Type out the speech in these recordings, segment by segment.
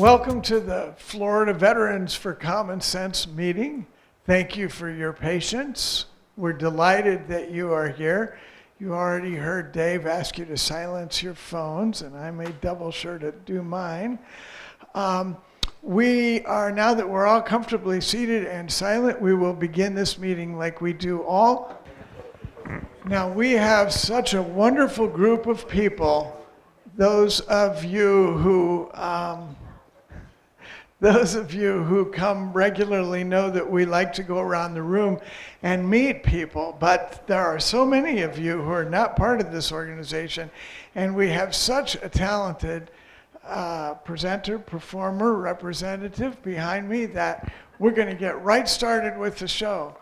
Welcome to the Florida Veterans for Common Sense meeting. Thank you for your patience. We're delighted that you are here. You already heard Dave ask you to silence your phones, and I made double sure to do mine. We are, now that we're all comfortably seated and silent, we will begin this meeting like we do all. Now, we have such a wonderful group of people. Those of you who come regularly know that we like to go around the room and meet people, but there are so many of you who are not part of this organization, and we have such a talented presenter, performer, representative behind me that we're going to get right started with the show,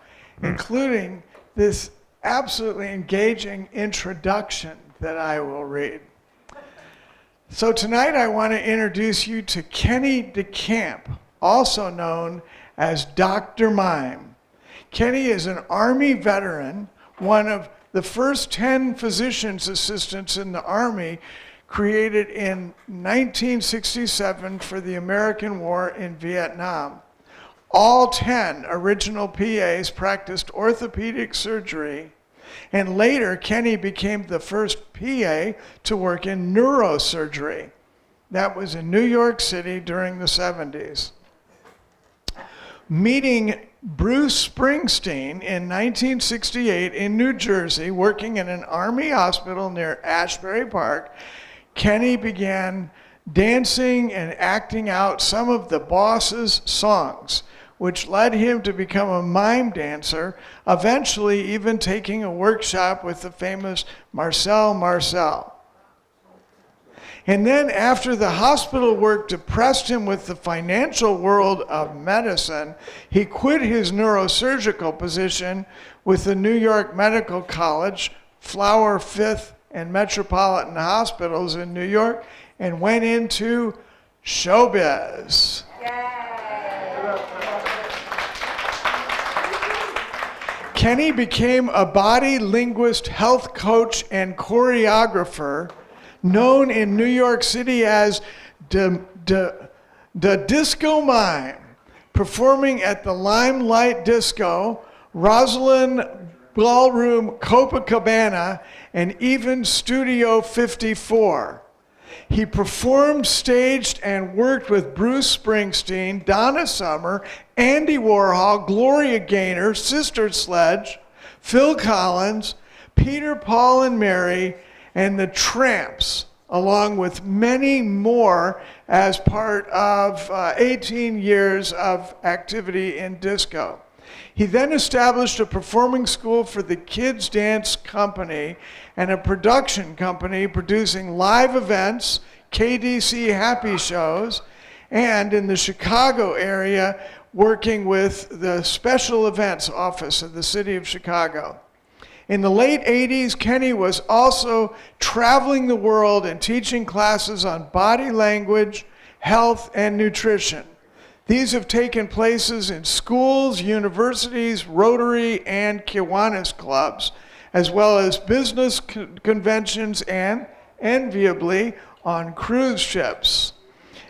including this absolutely engaging introduction that I will read. So tonight I want to introduce you to Kenney DeCamp, also known as Dr. Mime. Kenney is an Army veteran, one of the first 10 physician's assistants in the Army, created in 1967 for the American War in Vietnam. All 10 original PAs practiced orthopedic surgery, and later Kenney became the first PA to work in neurosurgery. That was in New York City during the 70s. Meeting Bruce Springsteen in 1968 in New Jersey, working in an Army hospital near Asbury Park, Kenney began dancing and acting out some of the boss's songs, which led him to become a mime dancer, eventually even taking a workshop with the famous Marcel. And then after the hospital work depressed him with the financial world of medicine, he quit his neurosurgical position with the New York Medical College, Flower Fifth and Metropolitan Hospitals in New York, and went into showbiz. Kenney became a body linguist, health coach, and choreographer, known in New York City as the Disco Mime, performing at the Limelight Disco, Rosalind Ballroom, Copacabana, and even Studio 54. He performed, staged, and worked with Bruce Springsteen, Donna Summer, Andy Warhol, Gloria Gaynor, Sister Sledge, Phil Collins, Peter, Paul and Mary, and the Tramps, along with many more as part of 18 years of activity in disco. He then established a performing school for the Kids Dance Company and a production company producing live events, KDC Happy Shows, and in the Chicago area, working with the Special Events Office of the City of Chicago. In the late 80s, Kenney was also traveling the world and teaching classes on body language, health, and nutrition. These have taken places in schools, universities, Rotary, and Kiwanis clubs, as well as business conventions and, enviably, on cruise ships.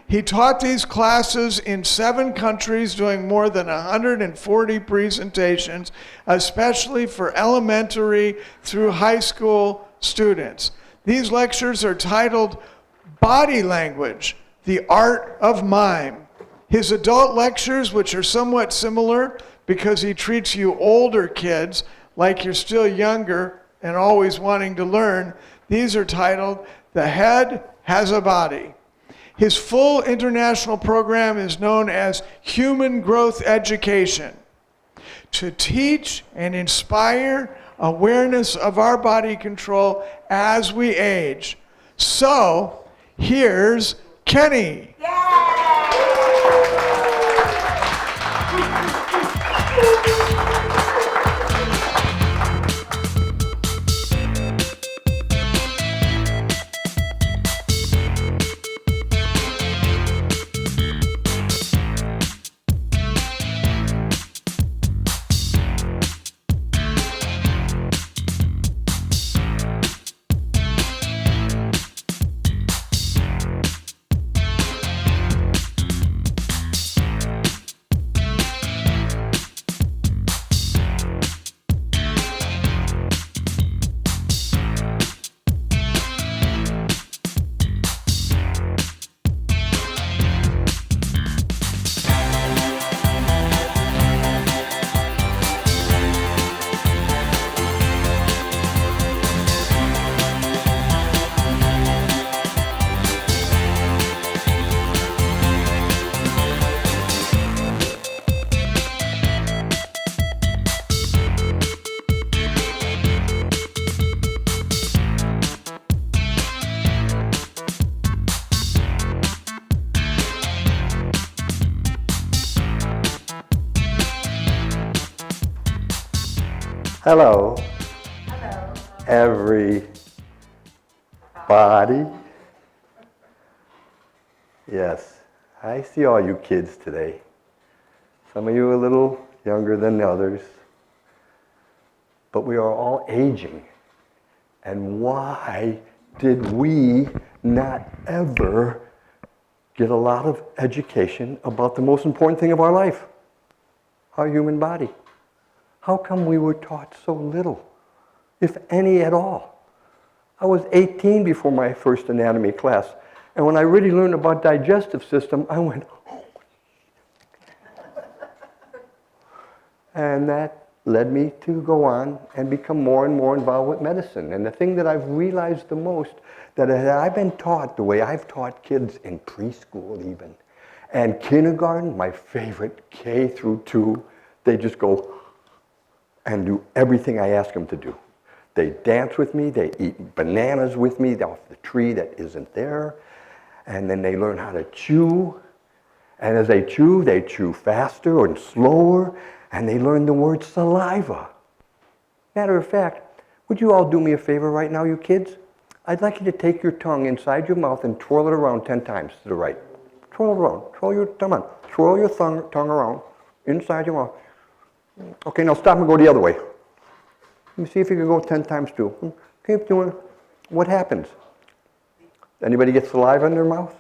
He taught these classes in 7 countries, doing more than 140 presentations, especially for elementary through high school students. These lectures are titled Body Language, the Art of Mime. His adult lectures, which are somewhat similar because he treats you older kids like you're still younger and always wanting to learn, these are titled The Head Has a Body. His full international program is known as Human Growth Education, to teach and inspire awareness of our body control as we age. So, here's Kenney. Hello, Hello. everybody. Yes, I see all you kids today. Some of you are a little younger than others, but we are all aging. And why did we not ever get a lot of education about the most important thing of our life, our human body? How come we were taught so little, if any at all? I was 18 before my first anatomy class, and when I really learned about digestive system, I went, oh. And that led me to go on and become more and more involved with medicine. And the thing that I've realized the most, that I've been taught the way I've taught kids in preschool even, and kindergarten, my favorite, K through 2, they just go and do everything I ask them to do. They dance with me, they eat bananas with me off the tree that isn't there, and then they learn how to chew. And as they chew faster and slower, and they learn the word saliva. Matter of fact, would you all do me a favor right now, you kids? I'd like you to take your tongue inside your mouth and twirl it around 10 times to the right. Twirl it around, twirl your tongue on. Twirl your tongue around inside your mouth. Okay, now stop and go the other way. Let me see if you can go 10 times too. Keep doing it. What happens? Anybody get saliva in their mouth?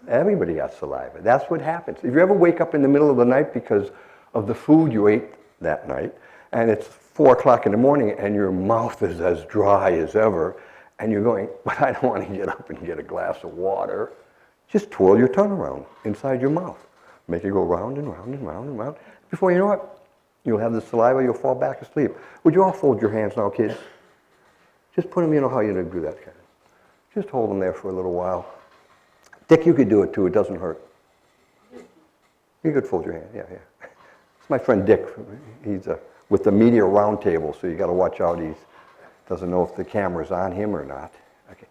Everybody got saliva. That's what happens. If you ever wake up in the middle of the night because of the food you ate that night, and it's 4 o'clock in the morning and your mouth is as dry as ever, and you're going, but I don't want to get up and get a glass of water, just twirl your tongue around inside your mouth. Make it go round and round and round and round. Before you know it, you'll have the saliva, you'll fall back asleep. Would you all fold your hands now, kids? Just put them, you know how you do that kind of. Just hold them there for a little while. Dick, you could do it too, it doesn't hurt. You could fold your hand, yeah. It's my friend Dick. He's with the media roundtable, so you got to watch out. He doesn't know if the camera's on him or not. Okay,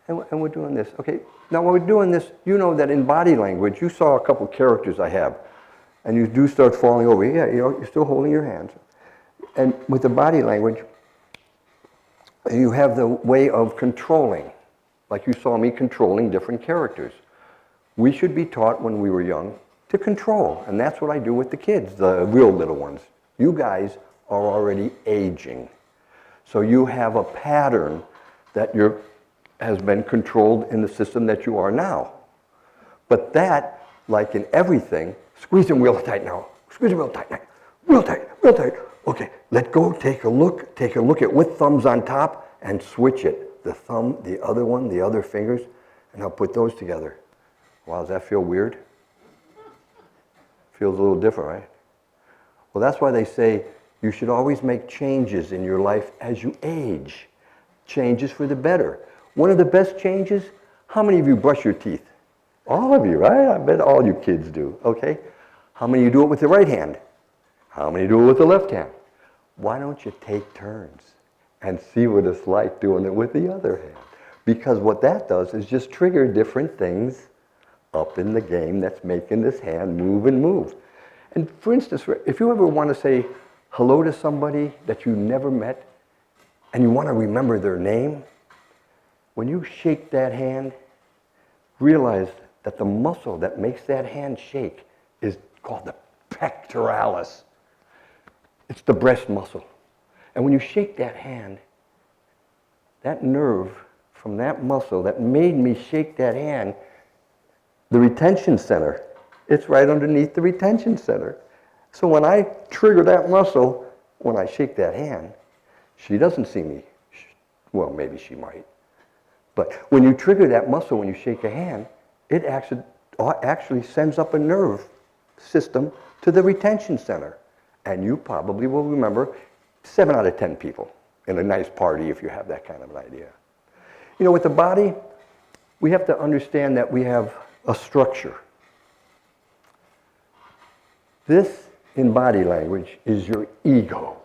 and we're doing this. Okay, now when we're doing this, you know that in body language, you saw a couple characters I have. And you do start falling over. Yeah, you know, you're still holding your hands. And with the body language, you have the way of controlling. Like you saw me controlling different characters. We should be taught when we were young to control. And that's what I do with the kids, the real little ones. You guys are already aging. So you have a pattern that has been controlled in the system that you are now. But that, like in everything, squeeze them real tight now. Squeeze them real tight now. Real tight, real tight. Okay, let go, take a look at with thumbs on top and switch it. The thumb, the other one, the other fingers, and I'll put those together. Wow, does that feel weird? Feels a little different, right? Well, that's why they say you should always make changes in your life as you age. Changes for the better. One of the best changes, how many of you brush your teeth? All of you, right? I bet all you kids do, okay? How many of you do it with the right hand? How many do it with the left hand? Why don't you take turns and see what it's like doing it with the other hand? Because what that does is just trigger different things up in the game that's making this hand move and move. And for instance, if you ever want to say hello to somebody that you never met and you want to remember their name, when you shake that hand, realize that the muscle that makes that hand shake is called the pectoralis. It's the breast muscle. And when you shake that hand, that nerve from that muscle that made me shake that hand, the retention center, it's right underneath the retention center. So when I trigger that muscle, when I shake that hand, she doesn't see me. Well, maybe she might. But when you trigger that muscle when you shake a hand, it actually sends up a nerve system to the retention center. And you probably will remember 7 out of 10 people in a nice party if you have that kind of an idea. You know, with the body, we have to understand that we have a structure. This, in body language, is your ego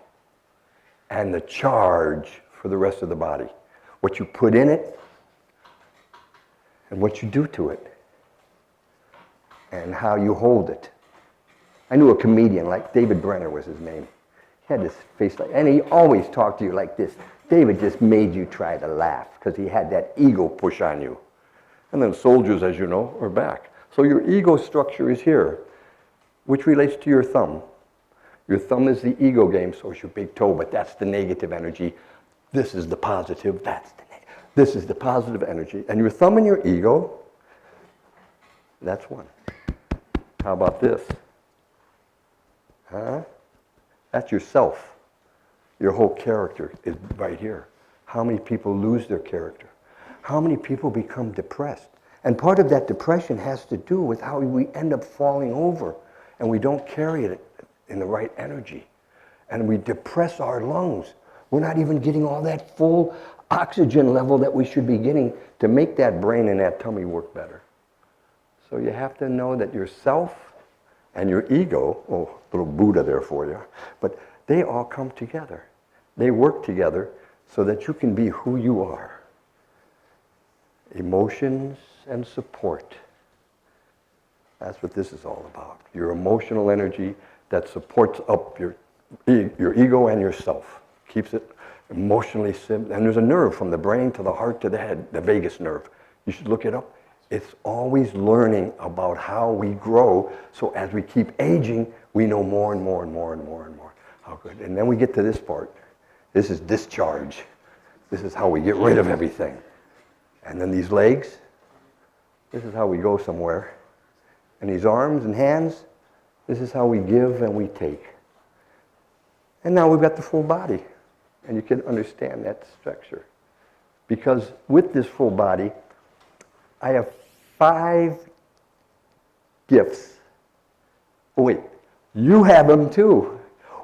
and the charge for the rest of the body. What you put in it and what you do to it and how you hold it. I knew a comedian, like David Brenner was his name. He He had this face like, and he always talked to you like this. David just made you try to laugh because he had that ego push on you. And then soldiers, as you know, are back. So your ego structure is here, which relates to your thumb. Your thumb is the ego game, so is your big toe, but that's the negative energy. This is the positive, this is the positive energy. And your thumb and your ego, that's one. How about this? Huh? That's yourself. Your whole character is right here. How many people lose their character? How many people become depressed? And part of that depression has to do with how we end up falling over and we don't carry it in the right energy. And we depress our lungs. We're not even getting all that full oxygen level that we should be getting to make that brain and that tummy work better. So you have to know that yourself and your ego, oh, little Buddha there for you, but they all come together. They work together so that you can be who you are. Emotions and support. That's what this is all about. Your emotional energy that supports up your ego and yourself. Keeps it emotionally simple. And there's a nerve from the brain to the heart to the head, the vagus nerve. You should look it up. It's always learning about how we grow, so as we keep aging, we know more and more and more and more and more. How good. And then we get to this part. This is discharge. This is how we get rid of everything. And then these legs, this is how we go somewhere. And these arms and hands, this is how we give and we take. And now we've got the full body. And you can understand that structure. Because with this full body, I have 5 gifts. Oh wait, you have them too.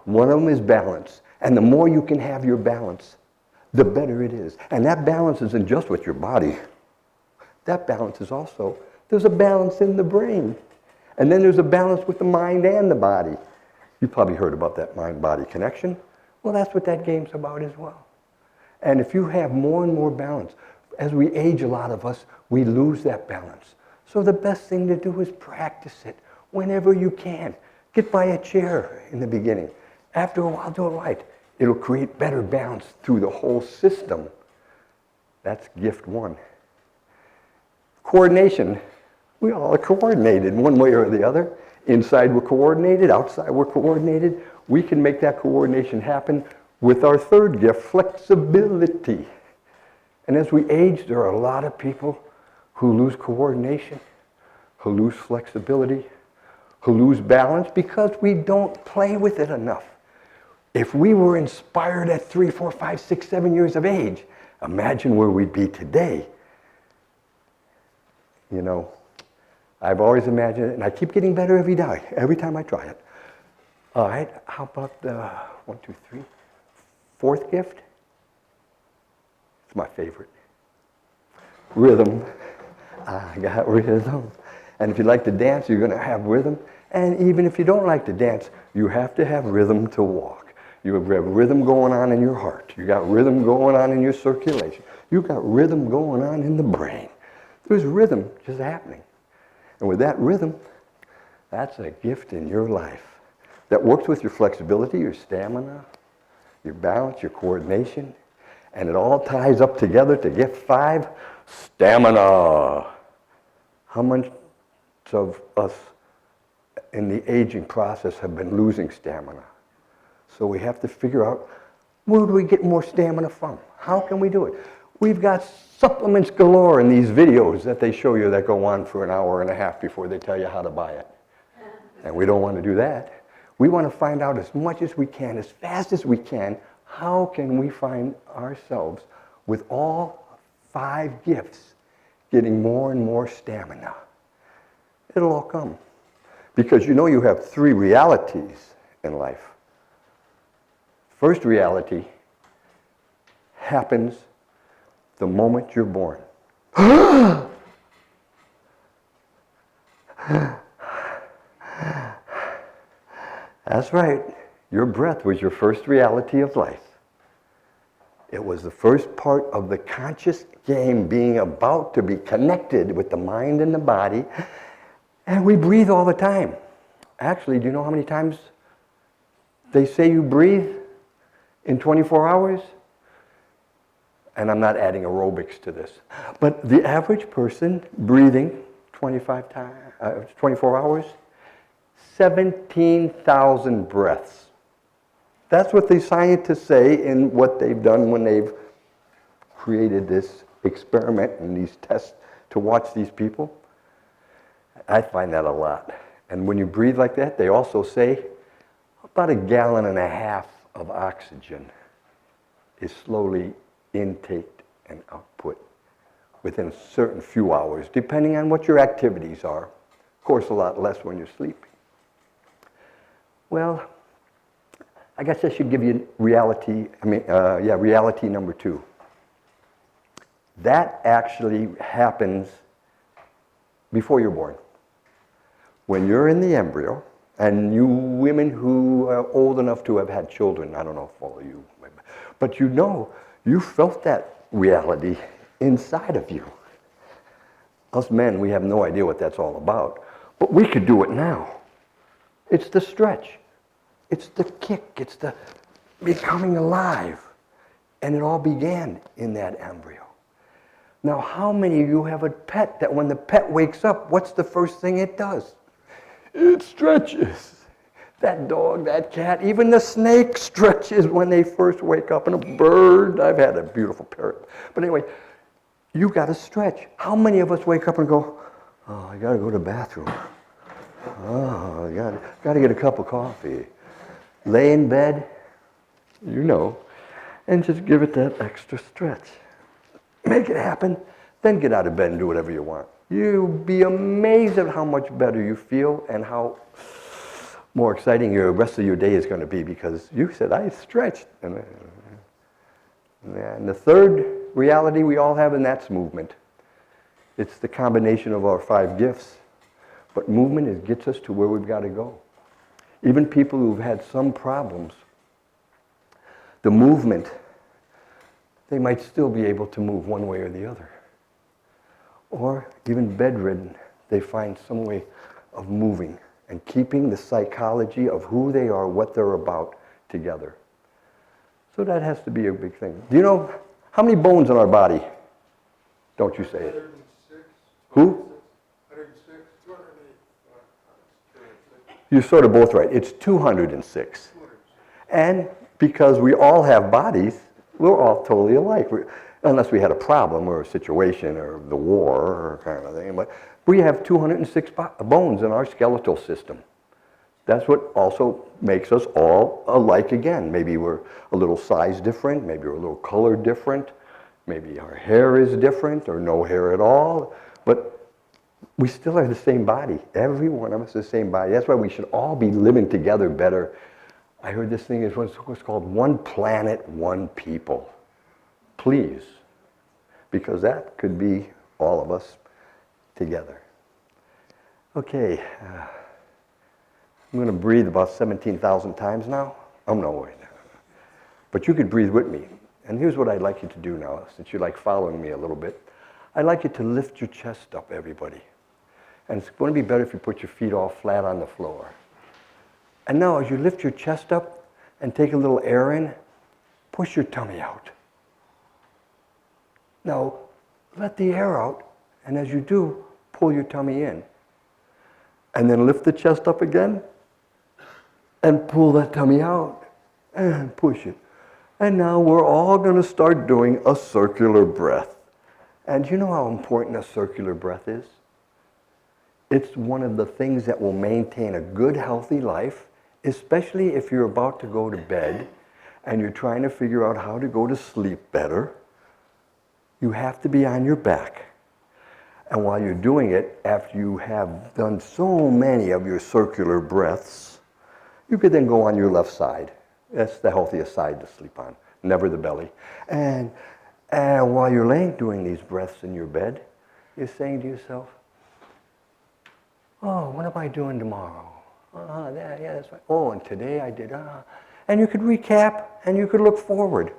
One of them is balance. And the more you can have your balance, the better it is. And that balance isn't just with your body. That balance is also, there's a balance in the brain. And then there's a balance with the mind and the body. You probably heard about that mind-body connection. Well, that's what that game's about as well. And if you have more and more balance, as we age, a lot of us, we lose that balance. So the best thing to do is practice it whenever you can. Get by a chair in the beginning. After a while, do it right. It'll create better balance through the whole system. That's gift 1. Coordination. We all are coordinated one way or the other. Inside we're coordinated, outside we're coordinated. We can make that coordination happen with our 3rd gift, flexibility. And as we age, there are a lot of people who lose coordination, who lose flexibility, who lose balance because we don't play with it enough. If we were inspired at 3, 4, 5, 6, 7 years of age, imagine where we'd be today. You know, I've always imagined it, and I keep getting better every day, every time I try it. All right, how about the 1, 2, 3, 4th gift? It's my favorite. Rhythm. I got rhythm. And if you like to dance, you're going to have rhythm. And even if you don't like to dance, you have to have rhythm to walk. You have rhythm going on in your heart. You got rhythm going on in your circulation. You got rhythm going on in the brain. There's rhythm just happening. And with that rhythm, that's a gift in your life that works with your flexibility, your stamina, your balance, your coordination, and it all ties up together to gift 5, stamina. How much of us in the aging process have been losing stamina? So we have to figure out, where do we get more stamina from? How can we do it? We've got supplements galore in these videos that they show you that go on for an hour and a half before they tell you how to buy it. And we don't want to do that. We want to find out as much as we can, as fast as we can, how can we find ourselves with all 5 gifts getting more and more stamina. It'll all come. Because you know you have 3 realities in life. First reality happens the moment you're born. That's right. Your breath was your first reality of life. It was the first part of the conscious game being about to be connected with the mind and the body. And we breathe all the time. Actually, do you know how many times They say you breathe in 24 hours, and I'm not adding aerobics to this, but the average person breathing 24 hours, 17,000 breaths. That's what the scientists say in what they've done when they've created this experiment and these tests to watch these people. I find that a lot. And when you breathe like that, they also say about 1.5 gallons of oxygen is slowly intaked and output within a certain few hours, depending on what your activities are. Of course, a lot less when you're sleeping. Well, I guess I should give you reality number 2. That actually happens before you're born. When you're in the embryo, and you women who are old enough to have had children, I don't know if all of you, but you know, you felt that reality inside of you. Us men, we have no idea what that's all about, but we could do it now. It's the stretch. It's the kick. It's the becoming alive. And it all began in that embryo. Now, how many of you have a pet that when the pet wakes up, what's the first thing it does? It stretches. That dog, that cat, even the snake stretches when they first wake up. And a bird, I've had a beautiful parrot. But anyway, you got to stretch. How many of us wake up and go, oh, I got to go to the bathroom. Oh, I got to get a cup of coffee. Lay in bed, you know, and just give it that extra stretch. Make it happen, then get out of bed and do whatever you want. You'll be amazed at how much better you feel and how more exciting the rest of your day is going to be because you said, I stretched. And the third reality we all have, and that's movement. It's the combination of our 5 gifts. But movement gets us to where we've got to go. Even people who've had some problems, the movement, they might still be able to move one way or the other. Or even bedridden, they find some way of moving and keeping the psychology of who they are, what they're about, together. So that has to be a big thing. Do you know how many bones in our body? Don't you say it. 106. Who? 106, 208. You're sort of both right. It's 206. And because we all have bodies, we're all totally alike. Unless we had a problem or a situation or the war or kind of thing. But we have 206 bones in our skeletal system. That's what also makes us all alike again. Maybe we're a little size different, maybe we're a little color different, maybe our hair is different or no hair at all, but we still have the same body. Every one of us is the same body. That's why we should all be living together better. I heard this thing is what's called one planet, one people. Please, because that could be all of us together. Okay, I'm going to breathe about 17,000 times now. Oh, no, wait. But you could breathe with me. And here's what I'd like you to do now, since you're like following me a little bit. I'd like you to lift your chest up, everybody. And it's going to be better if you put your feet all flat on the floor. And now, as you lift your chest up and take a little air in, push your tummy out. Now, let the air out, and as you do, pull your tummy in. And then lift the chest up again, and pull that tummy out, and push it. And now we're all going to start doing a circular breath. And you know how important a circular breath is? It's one of the things that will maintain a good, healthy life, especially if you're about to go to bed and you're trying to figure out how to go to sleep better. You have to be on your back. And while you're doing it, after you have done so many of your circular breaths, you could then go on your left side. That's the healthiest side to sleep on, never the belly. And while you're laying doing these breaths in your bed, you're saying to yourself, oh, what am I doing tomorrow? Yeah, that's right. Oh, and today I did, And you could recap, and you could look forward.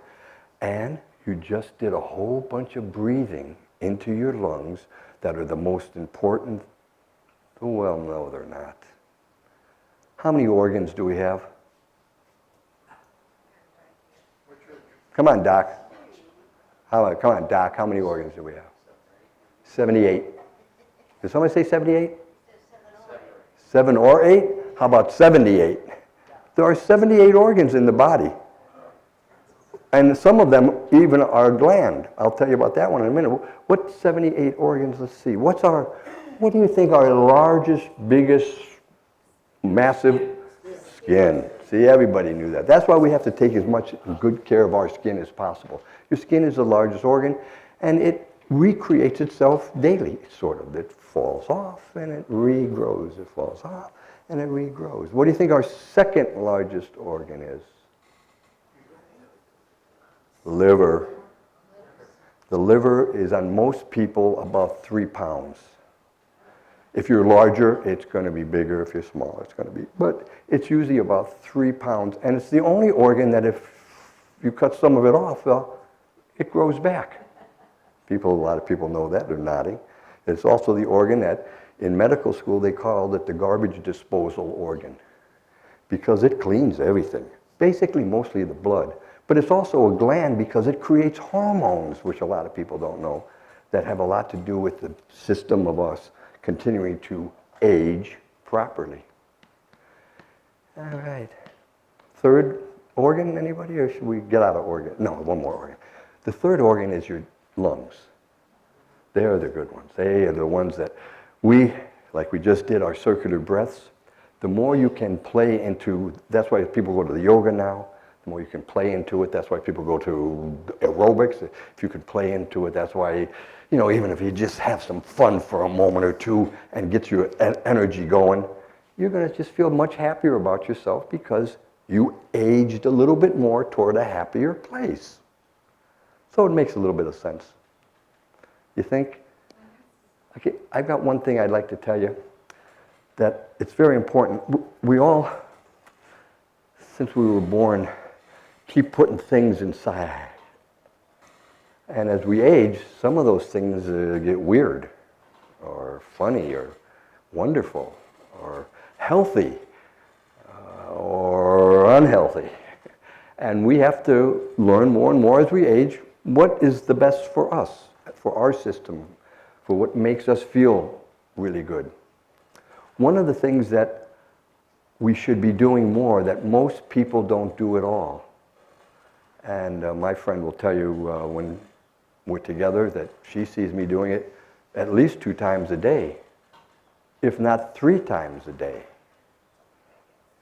And you just did a whole bunch of breathing into your lungs that are the most important. Well, no, they're not. How many organs do we have? Come on, Doc. Come on, Doc. How many organs do we have? 78. Did somebody say 78? 7 or 8? How about 78? There are 78 organs in the body. And some of them even are gland. I'll tell you about that one in a minute. What 78 organs? Let's see. What do you think our largest, biggest, massive? Skin. See, everybody knew that. That's why we have to take as much good care of our skin as possible. Your skin is the largest organ, and it recreates itself daily, sort of. It falls off, and it regrows. It falls off, and it regrows. What do you think our second largest organ is? Liver. The liver is on most people about 3 pounds. If you're larger, it's going to be bigger. If you're smaller, it's going to be. But it's usually about 3 pounds. And it's the only organ that if you cut some of it off, well, it grows back. A lot of people know that. They're nodding. It's also the organ that in medical school they called it the garbage disposal organ because it cleans everything. Basically, mostly the blood. But it's also a gland because it creates hormones, which a lot of people don't know, that have a lot to do with the system of us continuing to age properly. All right. Third organ, anybody? Or should we get out of organ? No, one more organ. The third organ is your lungs. They are the good ones. They are the ones that like we just did our circular breaths, the more you can play into, that's why people go to the yoga now, the more you can play into it, that's why people go to aerobics. If you can play into it, that's why, even if you just have some fun for a moment or two and get your energy going, you're going to just feel much happier about yourself because you aged a little bit more toward a happier place. So it makes a little bit of sense. You think? Okay, I've got one thing I'd like to tell you that it's very important. We all, since we were born, keep putting things inside. And as we age, some of those things get weird or funny or wonderful or healthy or unhealthy. And we have to learn more and more as we age what is the best for us, for our system, for what makes us feel really good. One of the things that we should be doing more that most people don't do at all, and my friend will tell you when we're together that she sees me doing it at least 2 times a day, if not 3 times a day.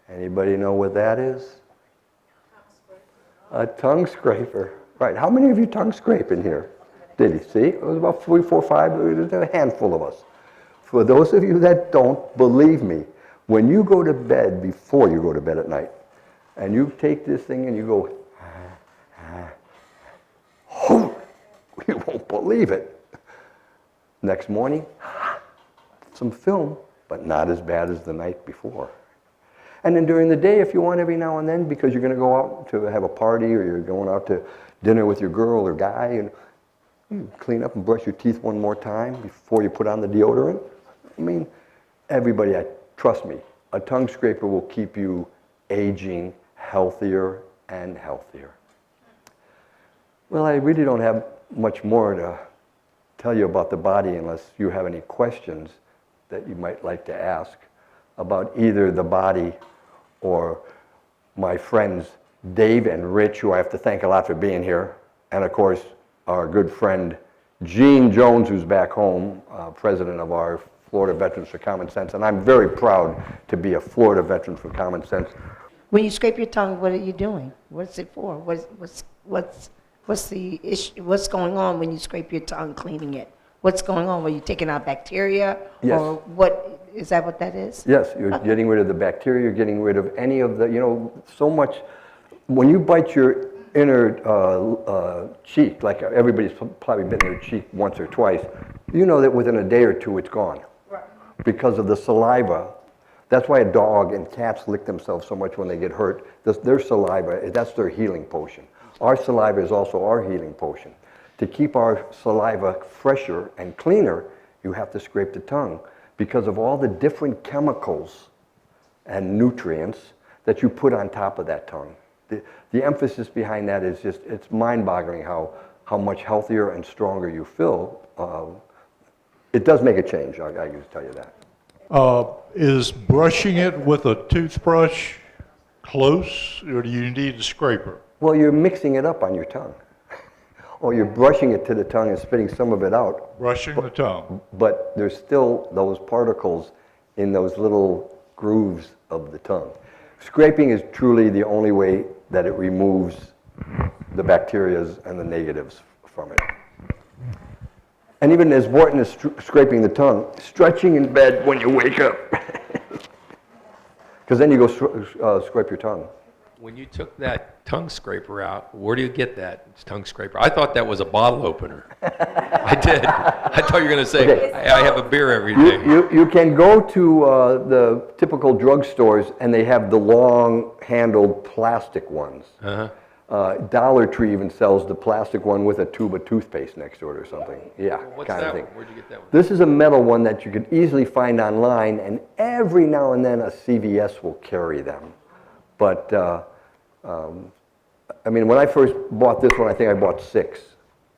Anybody know what that is? A tongue scraper. Right. How many of you tongue scrape in here? Did you see? It was about 3, 4, 5, a handful of us. For those of you that don't, believe me, when you go to bed, before you go to bed at night, and you take this thing and you go, you won't believe it. Next morning, some film, but not as bad as the night before. And then during the day, if you want every now and then, because you're going to go out to have a party or you're going out to dinner with your girl or guy, and you clean up and brush your teeth one more time before you put on the deodorant. I mean, everybody, trust me, a tongue scraper will keep you aging healthier and healthier. Well, I really don't have much more to tell you about the body unless you have any questions that you might like to ask about either the body or my friends Dave and Rich, who I have to thank a lot for being here, and of course our good friend Gene Jones, who's back home, president of our Florida Veterans for Common Sense, and I'm very proud to be a Florida veteran for Common Sense. When you scrape your tongue, what are you doing? What's it for? What's the issue? What's going on when you scrape your tongue, cleaning it? What's going on? Were you taking out bacteria? Yes. Or what, is that what that is? Yes, you're getting rid of the bacteria, you're getting rid of any of the, so much, when you bite your inner cheek, like everybody's probably bitten their cheek once or twice, you know that within a day or 2 it's gone. Right. Because of the saliva. That's why a dog and cats lick themselves so much when they get hurt. Their saliva, that's their healing potion. Our saliva is also our healing potion. To keep our saliva fresher and cleaner, you have to scrape the tongue because of all the different chemicals and nutrients that you put on top of that tongue. the emphasis behind that is just, it's mind-boggling how much healthier and stronger you feel. It does make a change, I can tell you that. Is brushing it with a toothbrush close, or do you need a scraper? Well, you're mixing it up on your tongue. Or you're brushing it to the tongue and spitting some of it out. Brushing the tongue. But there's still those particles in those little grooves of the tongue. Scraping is truly the only way that it removes the bacteria and the negatives from it. And even as important as scraping the tongue, stretching in bed when you wake up. Because then you go scrape your tongue. When you took that tongue scraper out, where do you get that tongue scraper? I thought that was a bottle opener. I did. I thought you were going to say, Okay. I have a beer every day. You can go to the typical drugstores and they have the long-handled plastic ones. Uh-huh. Dollar Tree even sells the plastic one with a tube of toothpaste next to it or something. Yeah, What's kind of that thing. one? Where'd you get that one? This is a metal one that you could easily find online, and every now and then a CVS will carry them. But, I mean, when I first bought this one, I think I bought 6.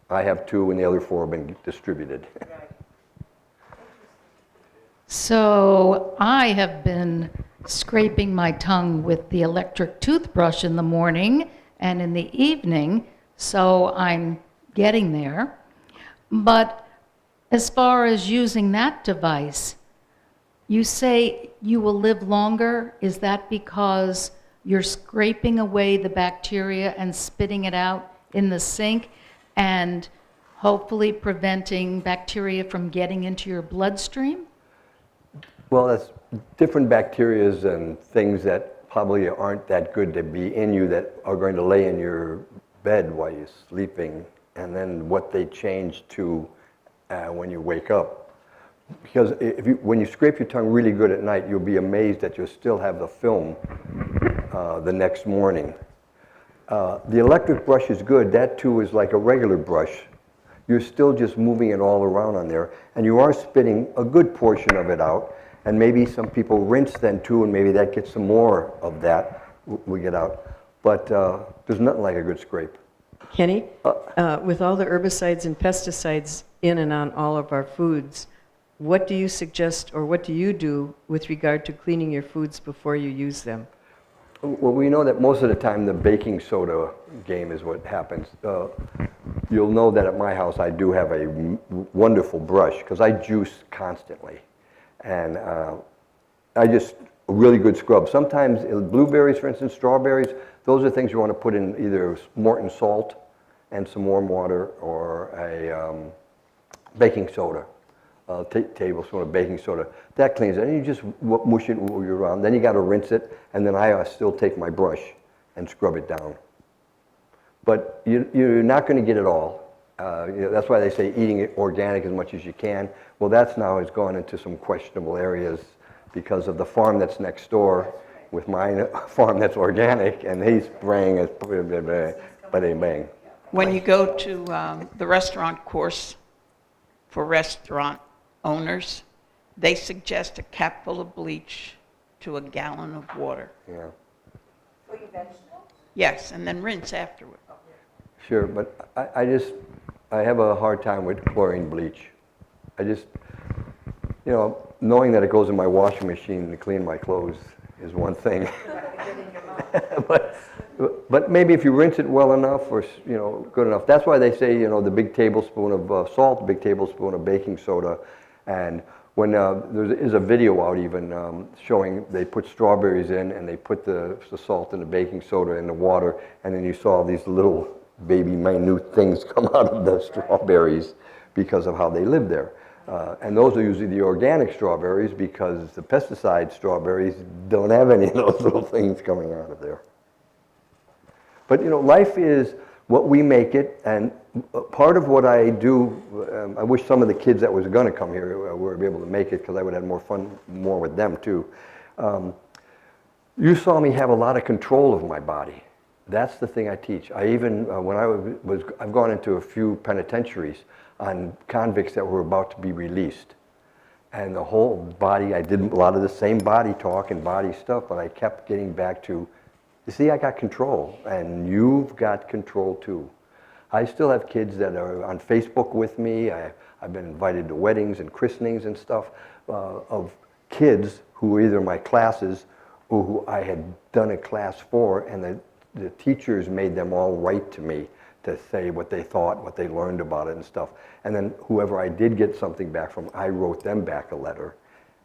I have 2, and the other 4 have been distributed. So I have been scraping my tongue with the electric toothbrush in the morning and in the evening, so I'm getting there. But as far as using that device, you say you will live longer. Is that because you're scraping away the bacteria and spitting it out in the sink and hopefully preventing bacteria from getting into your bloodstream? Well, that's different bacterias and things that probably aren't that good to be in you that are going to lay in your bed while you're sleeping, and then what they change to when you wake up. Because when you scrape your tongue really good at night, you'll be amazed that you'll still have the film the next morning. The electric brush is good. That too is like a regular brush. You're still just moving it all around on there, and you are spitting a good portion of it out. And maybe some people rinse then too, and maybe that gets some more of that we get out. But there's nothing like a good scrape. Kenny, with all the herbicides and pesticides in and on all of our foods, what do you suggest or what do you do with regard to cleaning your foods before you use them? Well, we know that most of the time the baking soda game is what happens. You'll know that at my house I do have a wonderful brush because I juice constantly. And I just, a really good scrub. Sometimes blueberries, for instance, strawberries, those are things you want to put in either Morton salt and some warm water or a baking soda, a tablespoon of baking soda. That cleans it. And you just mush it around. Then you got to rinse it. And then I still take my brush and scrub it down. But you're not going to get it all. That's why they say eating it organic as much as you can. Well, that's now has gone into some questionable areas because of the farm that's next door with my farm that's organic, and he's spraying it, bang. When you go to the restaurant course for restaurant owners, they suggest a cap full of bleach to a gallon of water. Yeah. For your vegetables? Yes, and then rinse afterward. Sure, but I have a hard time with chlorine bleach. I just, knowing that it goes in my washing machine to clean my clothes is one thing. but maybe if you rinse it well enough or, good enough. That's why they say, the big tablespoon of salt, the big tablespoon of baking soda. And when there is a video out even showing they put strawberries in and they put the salt and the baking soda in the water, and then you saw these little baby minute things come out of the strawberries because of how they live there. And those are usually the organic strawberries because the pesticide strawberries don't have any of those little things coming out of there. But life is what we make it, and part of what I do, I wish some of the kids that was going to come here were able to make it because I would have more fun with them too. You saw me have a lot of control of my body. That's the thing I teach. I even, I've gone into a few penitentiaries on convicts that were about to be released. And the whole body, I did a lot of the same body talk and body stuff, but I kept getting back to You see, I got control, and you've got control too. I still have kids that are on Facebook with me. I've been invited to weddings and christenings and stuff of kids who were either my classes or who I had done a class for, and the teachers made them all write to me to say what they thought, what they learned about it and stuff. And then whoever I did get something back from, I wrote them back a letter,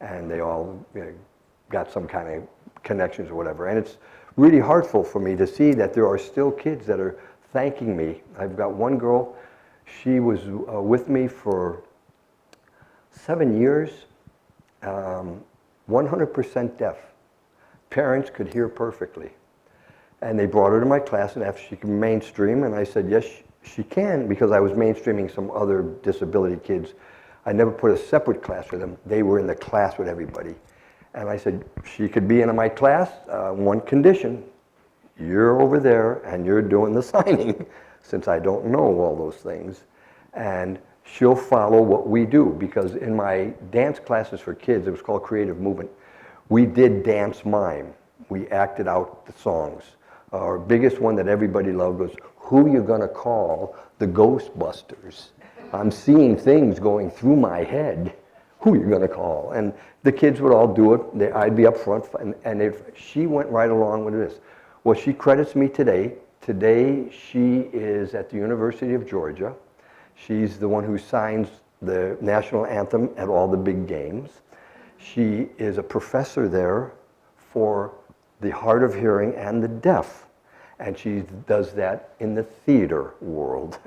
and they all got some kind of connections or whatever. And it's really heartful for me to see that there are still kids that are thanking me. I've got one girl, she was with me for 7 years, 100% deaf. Parents could hear perfectly. And they brought her to my class and asked if she could mainstream, and I said, yes, she can, because I was mainstreaming some other disability kids. I never put a separate class for them. They were in the class with everybody. And I said, she could be in my class, one condition. You're over there and you're doing the signing, since I don't know all those things. And she'll follow what we do, because in my dance classes for kids, it was called Creative Movement, we did dance mime. We acted out the songs. Our biggest one that everybody loved was, who you gonna call the Ghostbusters? I'm seeing things going through my head. Who you gonna call? And the kids would all do it. I'd be up front, and if she went right along with this. Well, she credits me today. Today, she is at the University of Georgia. She's the one who signs the national anthem at all the big games. She is a professor there for the hard of hearing and the deaf. And she does that in the theater world.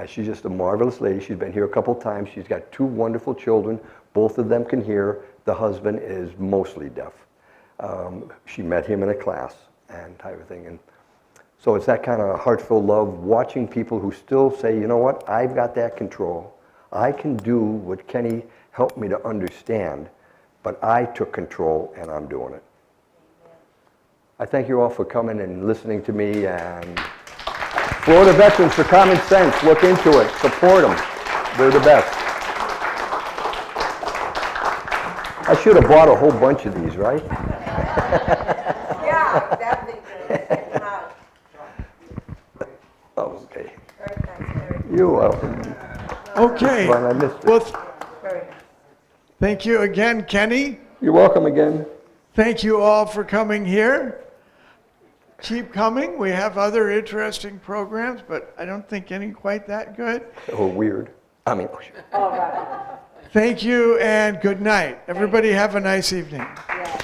She's just a marvelous lady. She's been here a couple times. She's got 2 wonderful children. Both of them can hear. The husband is mostly deaf. She met him in a class and type of thing. And so it's that kind of heartfelt love, watching people who still say, you know what, I've got that control. I can do what Kenney helped me to understand, but I took control and I'm doing it. I thank you all for coming and listening to me, and Florida Veterans for Common Sense, look into it, support them, they're the best. I should have bought a whole bunch of these, right? Yeah, definitely. Oh, okay. You're welcome. Okay. Well, I missed it. Well, thank you again, Kenney. You're welcome again. Thank you all for coming here. Keep coming. We have other interesting programs, but I don't think any quite that good. Or weird. I mean, Thank you and good night. Everybody have a nice evening. Yeah.